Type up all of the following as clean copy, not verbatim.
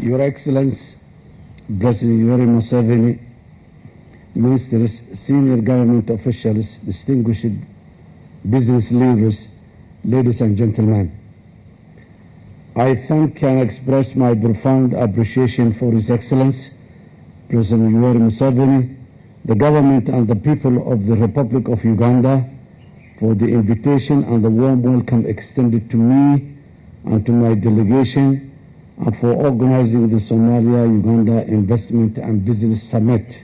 Your Excellency, President Yoweri Museveni, ministers, senior government officials, distinguished business leaders, ladies and gentlemen, I thank and express my profound appreciation for His Excellency, President Yoweri Museveni, the government and the people of the Republic of Uganda for the invitation and the warm welcome extended to me and to my delegation, and for organizing the Somalia-Uganda Investment and Business Summit,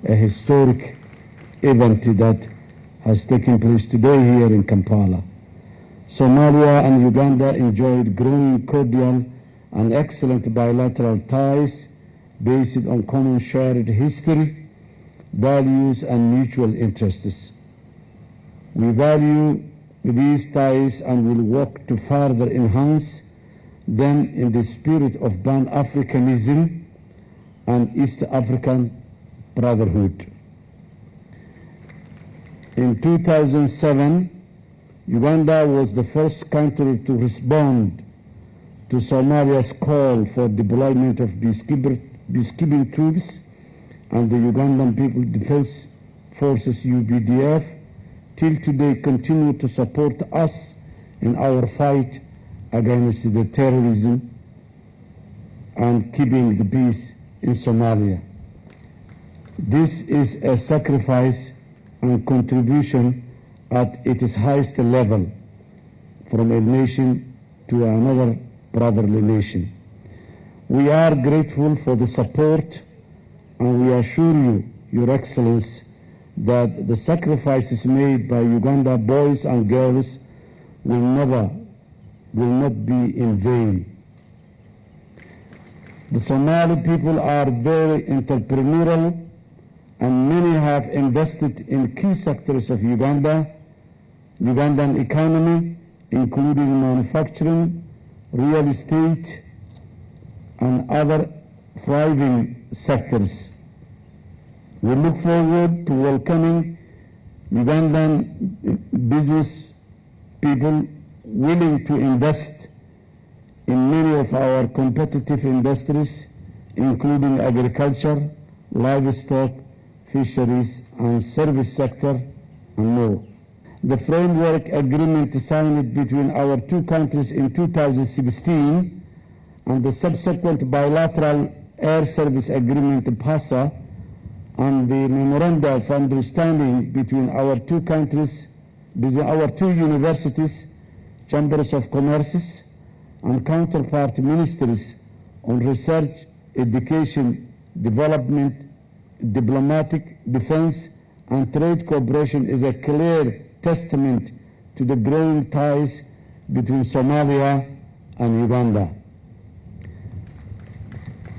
a historic event that has taken place today here in Kampala. Somalia and Uganda enjoyed growing cordial and excellent bilateral ties based on common shared history, values, and mutual interests. We value these ties and will work to further enhance them in the spirit of Pan-Africanism and East African brotherhood. In 2007, Uganda was the first country to respond to Somalia's call for deployment of peacekeeping troops, and the Ugandan People's Defense Forces UPDF till today continue to support us in our fight against the terrorism and keeping the peace in Somalia. This is a sacrifice and contribution at its highest level from a nation to another brotherly nation. We are grateful for the support, and we assure you, Your Excellency, that the sacrifices made by Uganda boys and girls will not be in vain. The Somali people are very entrepreneurial, and many have invested in key sectors of Ugandan economy, including manufacturing, real estate, and other thriving sectors. We look forward to welcoming Ugandan business people willing to invest in many of our competitive industries, including agriculture, livestock, fisheries, and service sector, and more. The framework agreement signed between our two countries in 2016 and the subsequent bilateral air service agreement PASA and the memoranda of understanding between our two countries, between our two universities, chambers of commerce, and counterpart ministries on research, education, development, diplomatic, defense, and trade cooperation is a clear testament to the growing ties between Somalia and Uganda.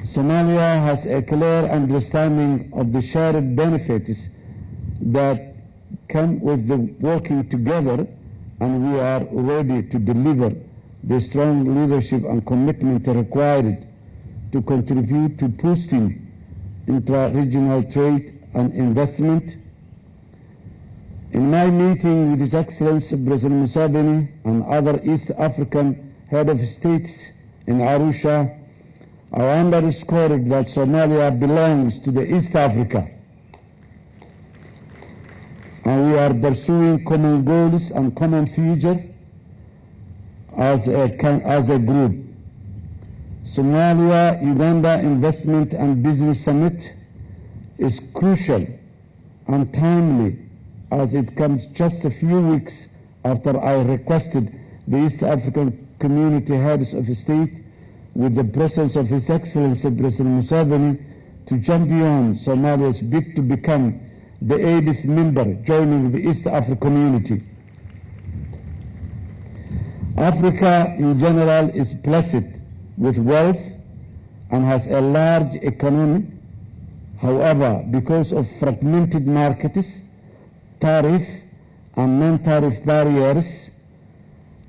Somalia has a clear understanding of the shared benefits that come with the working together, and we are ready to deliver the strong leadership and commitment required to contribute to boosting intra-regional trade and investment. In my meeting with His Excellency President Museveni and other East African head of states in Arusha, I underscored that Somalia belongs to the East Africa, and we are pursuing common goals and common future as a group. Somalia-Uganda Investment and Business Summit is crucial and timely, as it comes just a few weeks after I requested the East African Community heads of state, with the presence of His Excellency President Museveni, to champion Somalia's bid to become the 80th member joining the East African community. Africa in general is blessed with wealth and has a large economy. However, because of fragmented markets, tariff and non-tariff barriers,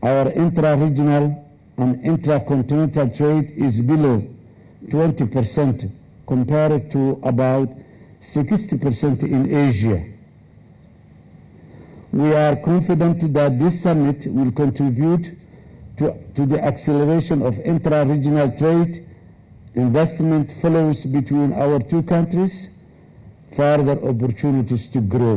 our intra-regional and intra-continental trade is below 20% compared to about 60% in Asia. We are confident that this summit will contribute to the acceleration of intra-regional trade investment flows between our two countries, further opportunities to grow.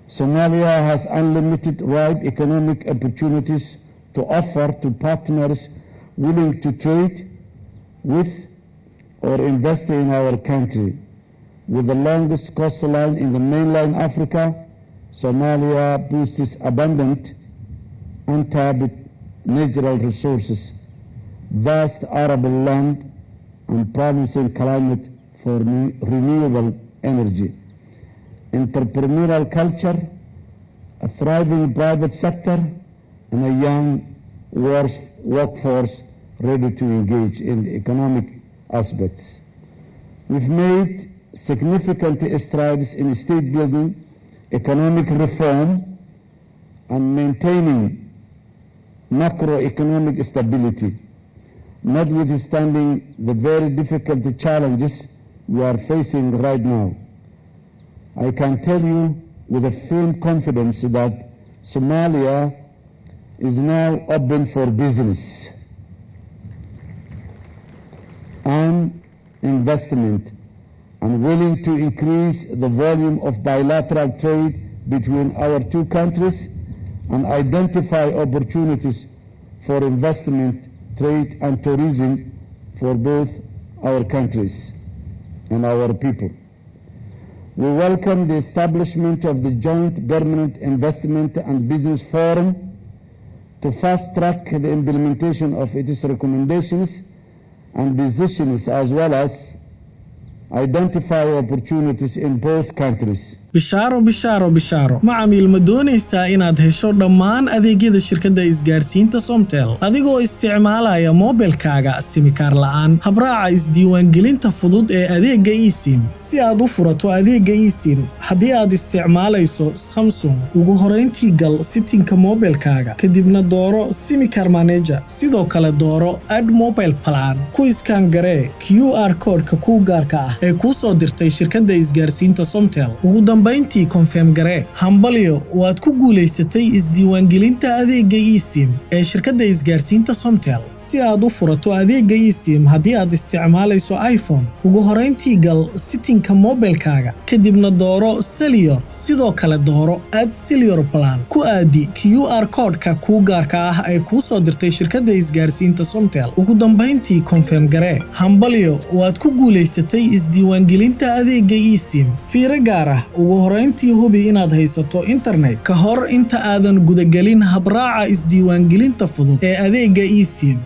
Somalia has unlimited wide economic opportunities to offer to partners willing to trade with or invest in our country. With the longest coastline in the mainland Africa, Somalia boasts abundant, untapped natural resources, vast arable land, and promising climate for renewable energy, entrepreneurial culture, a thriving private sector, and a young workforce ready to engage in the economic aspects. We've made significant strides in state building, economic reform, and maintaining macroeconomic stability, notwithstanding the very difficult challenges we are facing right now. I can tell you with a firm confidence that Somalia is now open for business and investment, and willing to increase the volume of bilateral trade between our two countries and identify opportunities for investment, trade, and tourism for both our countries and our people. We welcome the establishment of the Joint Permanent Investment and Business Forum to fast-track the implementation of its recommendations and decisions, as well as identify opportunities in both countries. bishaaro macamiil ma doonaysaa inaad hesho dhammaan adeegyada shirkadda isgaarsiinta Somtel adigoo isticmaalaya mobilkaaga simikaar la'aan habraaca isdiiwaangelinta fudud ee adeegga eSIM si aad u furato adeegga eSIM haddii aad isticmaalayso Samsung ugu horeyntii gal settingka mobilkaaga kadibna dooro simikaar manager sidoo kale dooro add mobile plan ku iskaan garee QR code-ka ku gaarka ah ee ku soo dirtay shirkadda isgaarsiinta Somtel dambayntii confirm garee hambalyo waad ku guuleysatay isdiiwaangelinta adeegga eSIM ee shirkadda isgaarsiinta Somtel si aad u furato adeegga eSIM haddii aad isticmaalayso iPhone ugu horeyntii gal settingka mobilkaaga kadibna dooro Cellular sidoo kale dooro add Cellular plan ku aadi QR code-ka ku gaarka ah ee ku soo dirtay shirkadda isgaarsiinta Somtel ugu dambayntii confirm garee hambalyo waad ku guuleysatay isdiiwaangelinta adeegga eSIM fiiro gaar ah ugu horeyntii hubi inaad haysato internet ka hor inta aadan gudagelin habraaca isdiiwaangelinta fudud ee adeegga eSIM